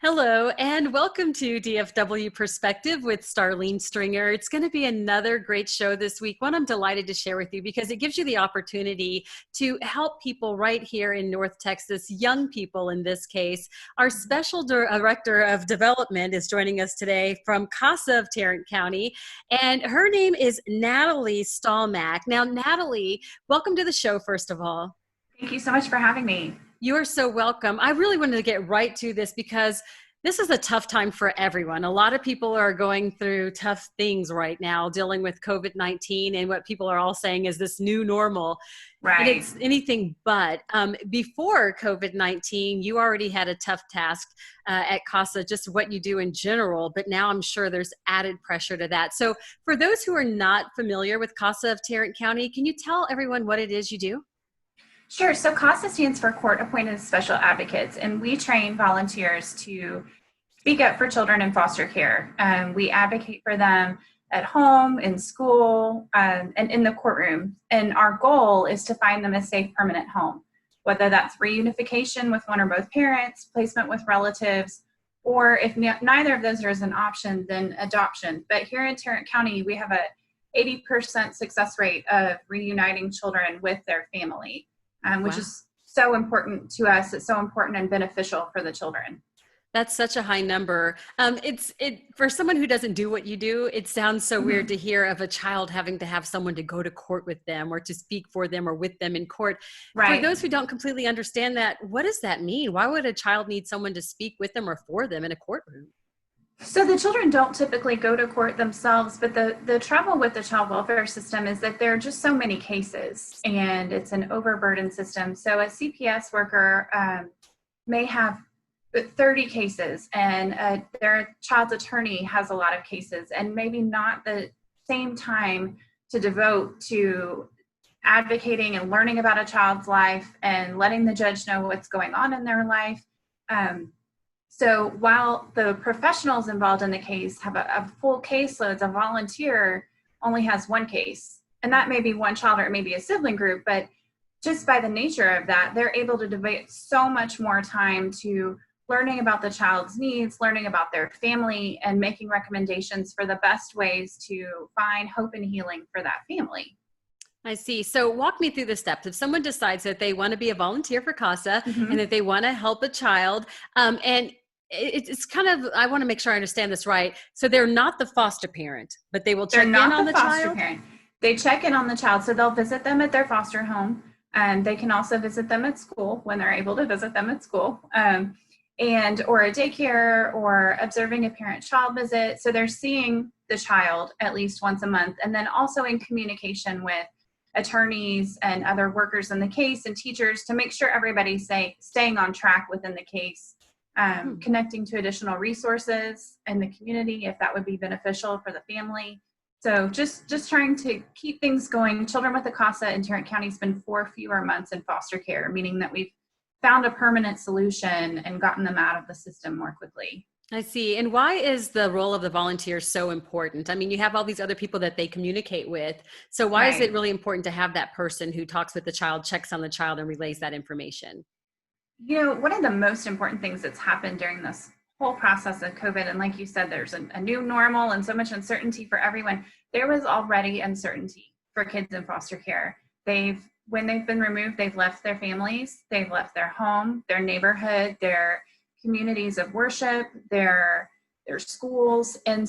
Hello, and welcome to DFW Perspective with Starlene Stringer. It's going to be another great show this week, one I'm delighted to share with you because it gives you the opportunity to help people right here in North Texas, young people in this case. Our special director of development is joining us today from CASA of Tarrant County, and her name is Natalie Stallmack. Now, Natalie, welcome to the show, first of all. Thank you so much for having me. You are so welcome. I really wanted to get right to this because this is a tough time for everyone. A lot of people are going through tough things right now, dealing with COVID-19 and what people are all saying is this new normal. Right. And it's anything but. Before COVID-19, you already had a tough task at CASA, just what you do in general, but now I'm sure there's added pressure to that. So for those who are not familiar with CASA of Tarrant County, can you tell everyone what it is you do? Sure. So CASA stands for Court Appointed Special Advocates, and we train volunteers to speak up for children in foster care. We advocate for them at home, in school, and in the courtroom. And our goal is to find them a safe, permanent home, whether that's reunification with one or both parents, placement with relatives, or if neither of those is an option, then adoption. But here in Tarrant County, we have a 80% success rate of reuniting children with their family. Which is so important to us. It's so important and beneficial for the children. That's such a high number. For someone who doesn't do what you do, it sounds so weird to hear of a child having to have someone to go to court with them or to speak for them or with them in court. Right. For those who don't completely understand that, what does that mean? Why would a child need someone to speak with them or for them in a courtroom? So the children don't typically go to court themselves, but the trouble with the child welfare system is that there are just so many cases and it's an overburdened system. So a CPS worker may have 30 cases and their child's attorney has a lot of cases and maybe not the same time to devote to advocating and learning about a child's life and letting the judge know what's going on in their life. So while the professionals involved in the case have a full caseload, a volunteer only has one case. And that may be one child or it may be a sibling group, but just by the nature of that, they're able to devote so much more time to learning about the child's needs, learning about their family, and making recommendations for the best ways to find hope and healing for that family. I see. So walk me through the steps. If someone decides that they want to be a volunteer for CASA and that they want to help a child, and it's kind of, I want to make sure I understand this right. So they're not the foster parent, but they will check in on the child? Parent. They check in on the child. So they'll visit them at their foster home. And they can also visit them at school when they're able to visit them at school. Or a daycare or observing a parent-child visit. So they're seeing the child at least once a month. And then also in communication with attorneys and other workers in the case and teachers to make sure everybody's staying on track within the case. Connecting to additional resources in the community if that would be beneficial for the family. So just trying to keep things going. Children with a CASA in Tarrant County spend 4 fewer months in foster care, meaning that we've found a permanent solution and gotten them out of the system more quickly. I see. And why is the role of the volunteer so important? I mean, you have all these other people that they communicate with. So why is it really important to have that person who talks with the child, checks on the child, and relays that information? You know, one of the most important things that's happened during this whole process of COVID, and like you said, there's a new normal and so much uncertainty for everyone. There was already uncertainty for kids in foster care. When they've been removed, they've left their families, they've left their home, their neighborhood, their communities of worship, their schools, and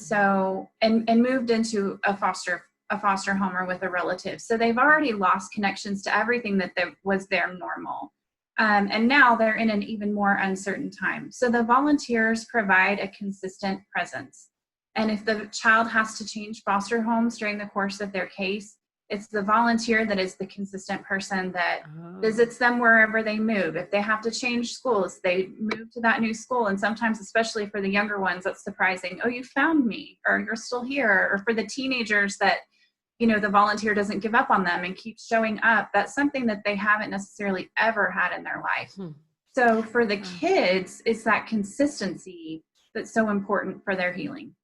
moved into a foster home or with a relative. So they've already lost connections to everything that was their normal. And now they're in an even more uncertain time. So the volunteers provide a consistent presence. And if the child has to change foster homes during the course of their case, it's the volunteer that is the consistent person that visits them wherever they move. If they have to change schools, they move to that new school. And sometimes, especially for the younger ones, that's surprising. Oh, you found me, or you're still here. Or for the teenagers that, the volunteer doesn't give up on them and keeps showing up. That's something that they haven't necessarily ever had in their life. So for the kids, it's that consistency that's so important for their healing.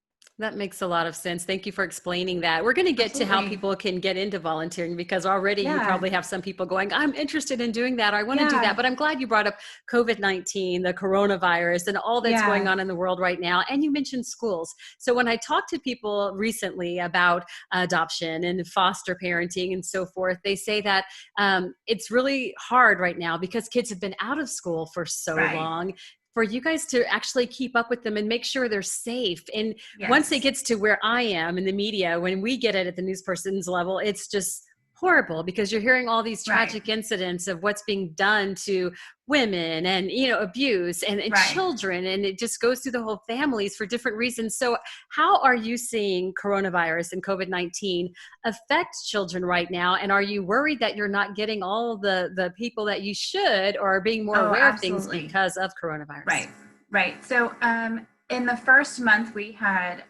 That makes a lot of sense. Thank you for explaining that. We're going to get to how Absolutely. people can get into volunteering because already you Yeah. probably have some people going, I'm interested in doing that, or I want to do that. Yeah. But I'm glad you brought up COVID-19, the coronavirus, and all that's going Yeah. on in the world right now. And you mentioned schools. So when I talked to people recently about adoption and foster parenting and so forth, they say that it's really hard right now because kids have been out of school for so Right. long for you guys to actually keep up with them and make sure they're safe. And once it Yes. gets to where I am in the media, when we get it at the news person's level, it's just horrible because you're hearing all these Right. tragic incidents of what's being done to women and abuse and Right. children, and it just goes through the whole families for different reasons. So how are you seeing coronavirus and COVID-19 affect children right now, and are you worried that you're not getting all the people that you should or are being more Oh, aware of things absolutely. because of coronavirus? Right. Right. So, in the first month, we had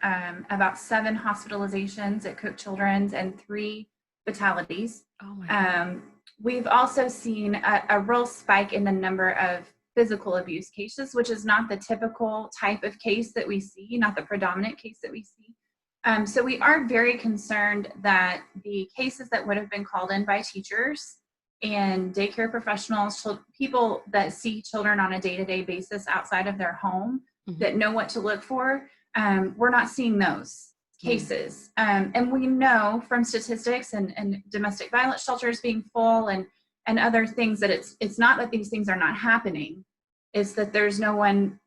about 7 hospitalizations at Cook Children's and 3 fatalities. Oh my God. Um, we've also seen a real spike in the number of physical abuse cases, which is not the typical type of case that we see, not the predominant case that we see. So we are very concerned that the cases that would have been called in by teachers and daycare professionals, people that see children on a day-to-day basis outside of their home, Mhm. that know what to look for, we're not seeing those cases. And we know from statistics and domestic violence shelters being full and other things that it's not that these things are not happening, it's that there's no one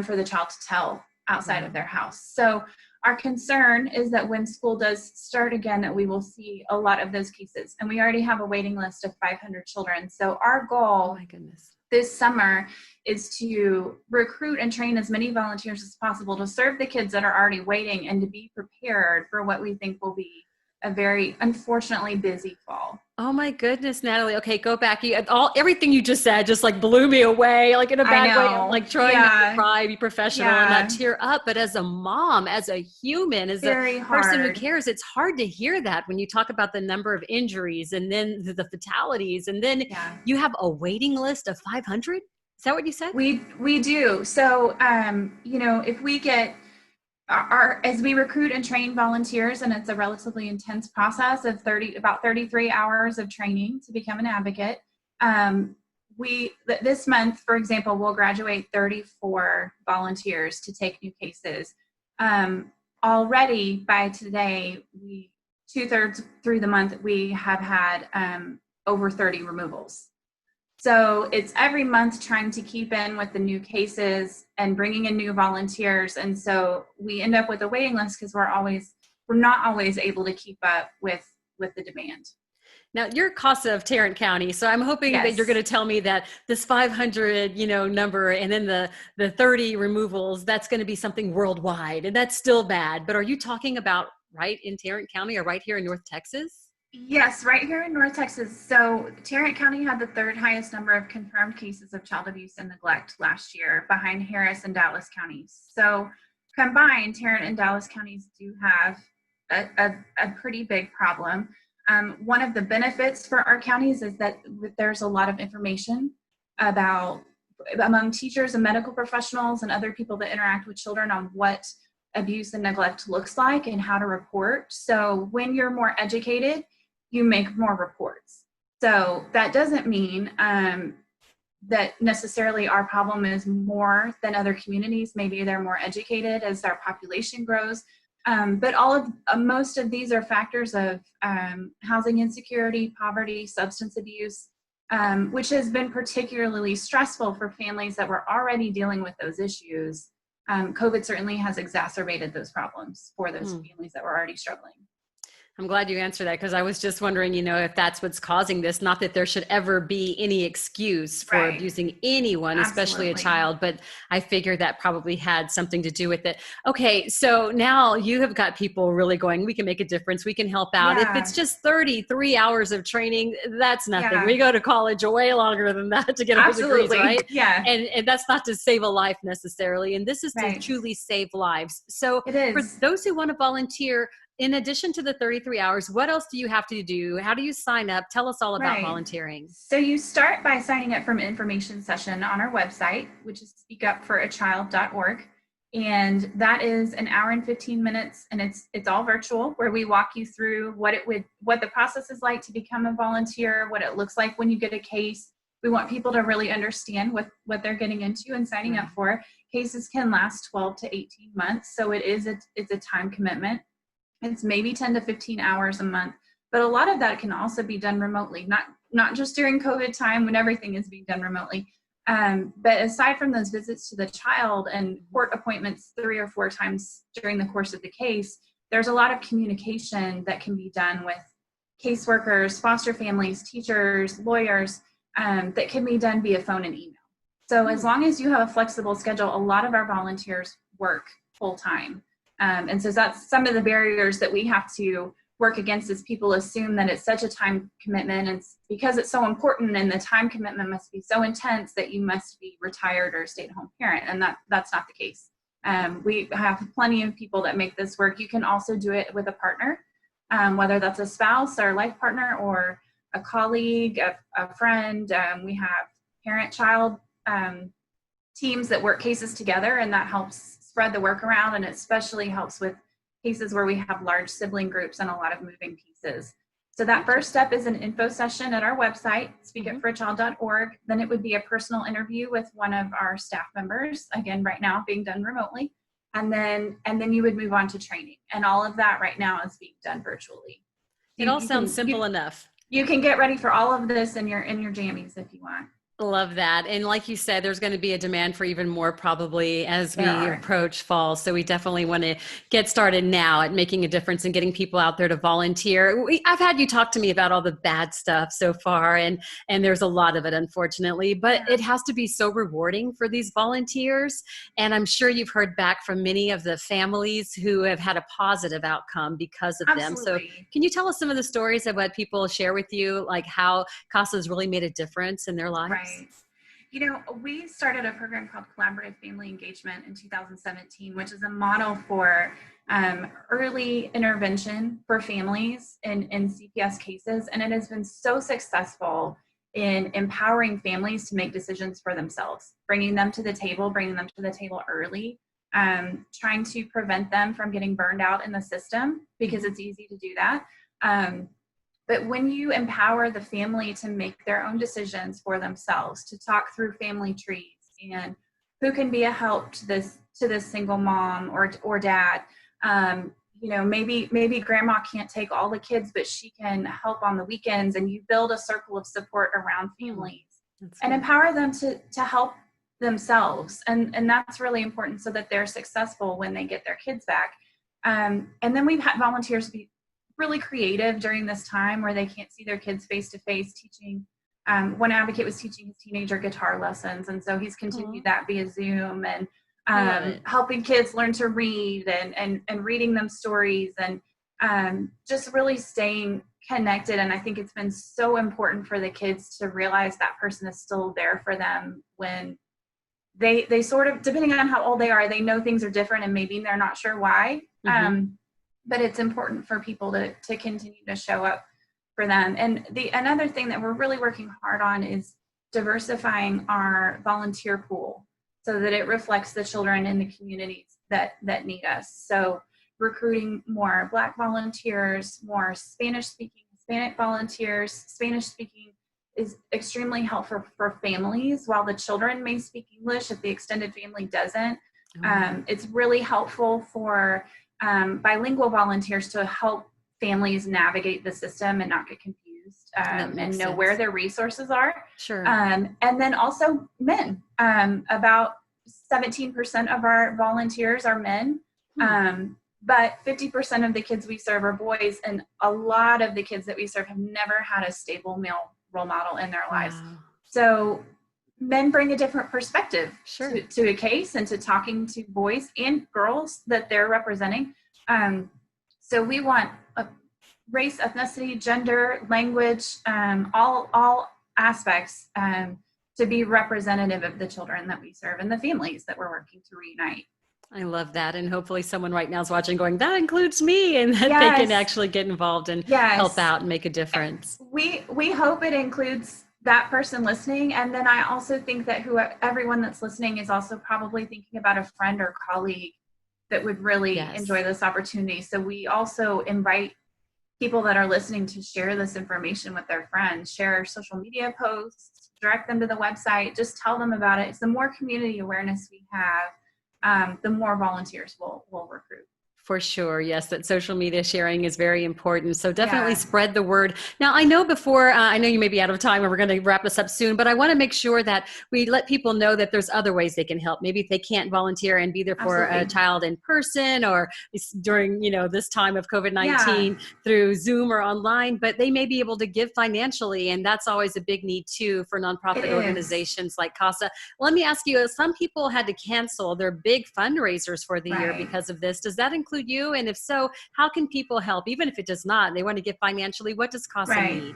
for the child to tell outside of their house. So our concern is that when school does start again, that we will see a lot of those cases. And we already have a waiting list of 500 children. So our Oh goal my goodness. this summer is to recruit and train as many volunteers as possible to serve the kids that are already waiting and to be prepared for what we think will be a very, unfortunately, busy fall. Oh my goodness, Natalie. Okay, go back. Everything you just said just like blew me away, like in a I bad way. I'm know. like trying not to Yeah. cry, be professional and not Yeah. tear up. But as a mom, as a human, as a Very person who hard. cares, it's hard to hear that when you talk about the number of injuries and then the fatalities. And then Yeah. you have a waiting list of 500. Is that what you said? We do. So, if we get as we recruit and train volunteers, and it's a relatively intense process of about 33 hours of training to become an advocate. This month, for example, we'll graduate 34 volunteers to take new cases. Already by today, 2/3 through the month, we have had over 30 removals. So it's every month trying to keep in with the new cases and bringing in new volunteers. And so we end up with a waiting list because we're not always able to keep up with the demand. Now you're CASA of Tarrant County, so I'm hoping that you're going Yes. to tell me that this 500, number, and then the 30 removals, that's going to be something worldwide, and that's still bad. But are you talking about right in Tarrant County or right here in North Texas? Yes, right here in North Texas. So Tarrant County had the 3rd highest number of confirmed cases of child abuse and neglect last year, behind Harris and Dallas counties. So combined, Tarrant and Dallas counties do have a pretty big problem. One of the benefits for our counties is that there's a lot of information among teachers and medical professionals and other people that interact with children on what abuse and neglect looks like and how to report. So when you're more educated, you make more reports. So that doesn't mean that necessarily our problem is more than other communities. Maybe they're more educated as our population grows. But most of these are factors of housing insecurity, poverty, substance abuse, which has been particularly stressful for families that were already dealing with those issues. COVID certainly has exacerbated those problems for those families that were already struggling. I'm glad you answered that because I was just wondering, if that's what's causing this. Not that there should ever be any excuse for Right. abusing anyone, especially a Absolutely. child, but I figured that probably had something to do with it. Okay, so now you have got people really going, we can make a difference, we can help out. If Yeah. it's just 33 hours of training, that's nothing. Yeah. We go to college way longer than that to get our degrees, Absolutely. right? Yeah. And that's not to save a life necessarily. And this is to Right. truly save lives. So It for is. those who want to volunteer, in addition to the 33 hours, what else do you have to do? How do you sign up? Tell us all about Right. volunteering. So you start by signing up for an information session on our website, which is speakupforachild.org. And that is an hour and 15 minutes, and it's all virtual, where we walk you through what the process is like to become a volunteer, what it looks like when you get a case. We want people to really understand what they're getting into and signing up for. Cases can last 12 to 18 months, so it's a time commitment. It's maybe 10 to 15 hours a month, but a lot of that can also be done remotely, not just during COVID time when everything is being done remotely. But aside from those visits to the child and court appointments 3 or 4 times during the course of the case, there's a lot of communication that can be done with caseworkers, foster families, teachers, lawyers, that can be done via phone and email. So as long as you have a flexible schedule, a lot of our volunteers work full time. And so that's some of the barriers that we have to work against, is people assume that it's such a time commitment, and because it's so important and the time commitment must be so intense that you must be retired or a stay-at-home parent, and that's not the case. We have plenty of people that make this work. You can also do it with a partner, whether that's a spouse or life partner or a colleague, a friend. We have parent-child teams that work cases together, and that helps spread the work around, and especially helps with cases where we have large sibling groups and a lot of moving pieces. So that first step is an info session at our website, speakupforachild.org. Then it would be a personal interview with one of our staff members, again, right now being done remotely. And then you would move on to training. And all of that right now is being done virtually. It all sounds simple enough. You can get ready for all of this in your jammies if you want. Love that. And like you said, there's going to be a demand for even more probably as we approach fall. So we definitely want to get started now at making a difference and getting people out there to volunteer. I've had you talk to me about all the bad stuff so far, and there's a lot of it, unfortunately, but it has to be so rewarding for these volunteers. And I'm sure you've heard back from many of the families who have had a positive outcome because of them. So can you tell us some of the stories of what people share with you, like how CASA has really made a difference in their lives? Right. You know, we started a program called Collaborative Family Engagement in 2017, which is a model for early intervention for families in CPS cases. And it has been so successful in empowering families to make decisions for themselves, bringing them to the table early, trying to prevent them from getting burned out in the system, because it's easy to do that. But when you empower the family to make their own decisions for themselves, to talk through family trees and who can be a help to this single mom or dad, you know, maybe grandma can't take all the kids, but she can help on the weekends, and you build a circle of support around families and empower them to help themselves. And that's really important so that they're successful when they get their kids back. And then we've had volunteers be really creative during this time where they can't see their kids face to face, teaching. One advocate was teaching his teenager guitar lessons, and so he's continued that via Zoom, and helping kids learn to read and reading them stories, and just really staying connected. And I think it's been so important for the kids to realize that person is still there for them when they sort of, depending on how old they are, they know things are different and maybe they're not sure why. But it's important for people to continue to show up for them. And another thing that we're really working hard on is diversifying our volunteer pool so that it reflects the children in the communities that need us. So recruiting more Black volunteers, more Spanish-speaking Hispanic volunteers. Spanish-speaking is extremely helpful for families. While the children may speak English, if the extended family doesn't, it's really helpful for bilingual volunteers to help families navigate the system and not get confused, and know where their resources are. Sure. And then also men. About 17% of our volunteers are men, but 50% of the kids we serve are boys, and a lot of the kids that we serve have never had a stable male role model in their lives. So men bring a different perspective to a case and to talking to boys and girls that they're representing. So we want race, ethnicity, gender, language, all aspects to be representative of the children that we serve and the families that we're working to reunite. I love that. And hopefully someone right now is watching going, that includes me, and that they can actually get involved and help out and make a difference. We hope it includes that person listening. And then I also think that everyone that's listening is also probably thinking about a friend or colleague that would really enjoy this opportunity. So we also invite people that are listening to share this information with their friends, share social media posts, direct them to the website, just tell them about it. So the more community awareness we have, the more volunteers we'll recruit. For sure. Yes, that social media sharing is very important. So definitely spread the word. Now, I know I know you may be out of time and we're going to wrap this up soon, but I want to make sure that we let people know that there's other ways they can help. Maybe if they can't volunteer and be there for a child in person or during, this time of COVID-19 through Zoom or online, but they may be able to give financially. And that's always a big need too for nonprofit organizations like CASA. Let me ask you, some people had to cancel their big fundraisers for the year because of this. Does that include you? And if so, how can people help? Even if it does not, they want to give financially, what does CASA need?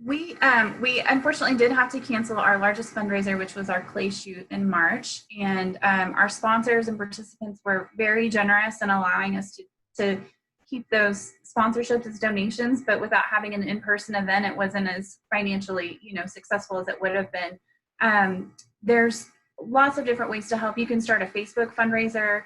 We unfortunately did have to cancel our largest fundraiser, which was our clay shoot in March. And our sponsors and participants were very generous in allowing us to keep those sponsorships as donations, but without having an in-person event, it wasn't as financially, successful as it would have been. There's lots of different ways to help. You can start a Facebook fundraiser.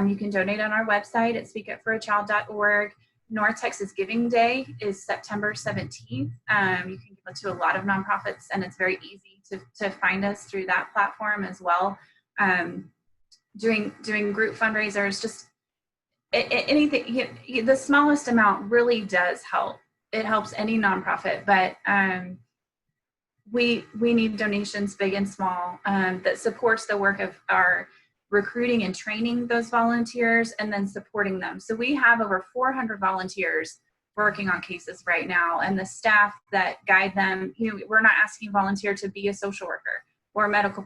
You can donate on our website at speakupforachild.org. North Texas Giving Day is September 17th. You can give to a lot of nonprofits, and it's very easy to find us through that platform as well. Doing group fundraisers, just anything, the smallest amount really does help. It helps any nonprofit, but we need donations big and small that supports the work of our recruiting and training those volunteers and then supporting them. So we have over 400 volunteers working on cases right now, and the staff that guide them, we're not asking a volunteer to be a social worker or a medical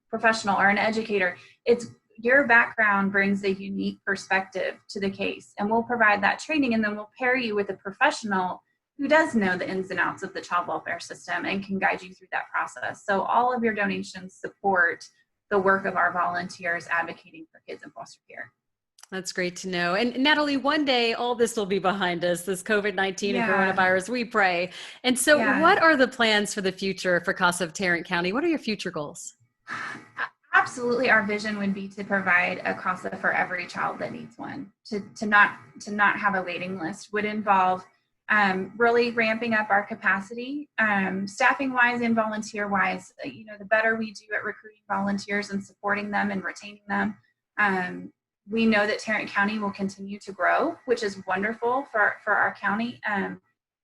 professional or an educator. It's your background brings a unique perspective to the case, and we'll provide that training, and then we'll pair you with a professional who does know the ins and outs of the child welfare system and can guide you through that process. So all of your donations support the work of our volunteers advocating for kids in foster care. That's great to know. And Natalie, one day all this will be behind us, this COVID-19 and coronavirus, we pray. And so what are the plans for the future for CASA of Tarrant County? What are your future goals? Absolutely. Our vision would be to provide a CASA for every child that needs one. To not have a waiting list would involve really ramping up our capacity, staffing wise and volunteer wise. The better we do at recruiting volunteers and supporting them and retaining them, we know that Tarrant County will continue to grow, which is wonderful for our county.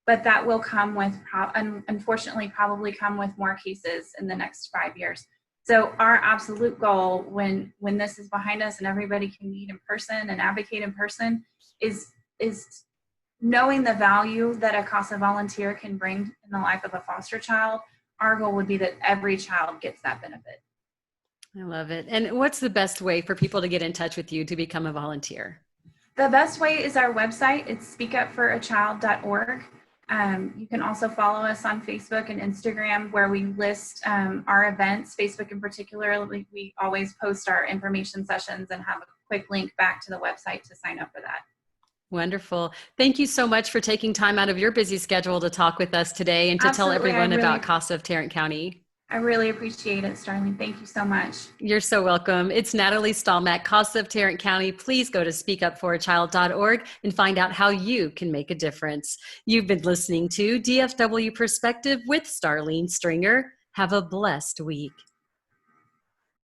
But that will come with, unfortunately, probably come with more cases in the next 5 years. So our absolute goal when this is behind us and everybody can meet in person and advocate in person is knowing the value that a CASA volunteer can bring in the life of a foster child. Our goal would be that every child gets that benefit. I love it. And what's the best way for people to get in touch with you to become a volunteer? The best way is our website. It's speakupforachild.org. You can also follow us on Facebook and Instagram, where we list our events. Facebook in particular, we always post our information sessions and have a quick link back to the website to sign up for that. Wonderful. Thank you so much for taking time out of your busy schedule to talk with us today and to tell everyone about CASA of Tarrant County. I really appreciate it, Starlene. Thank you so much. You're so welcome. It's Natalie Stallmack, CASA of Tarrant County. Please go to speakupforachild.org and find out how you can make a difference. You've been listening to DFW Perspective with Starlene Stringer. Have a blessed week.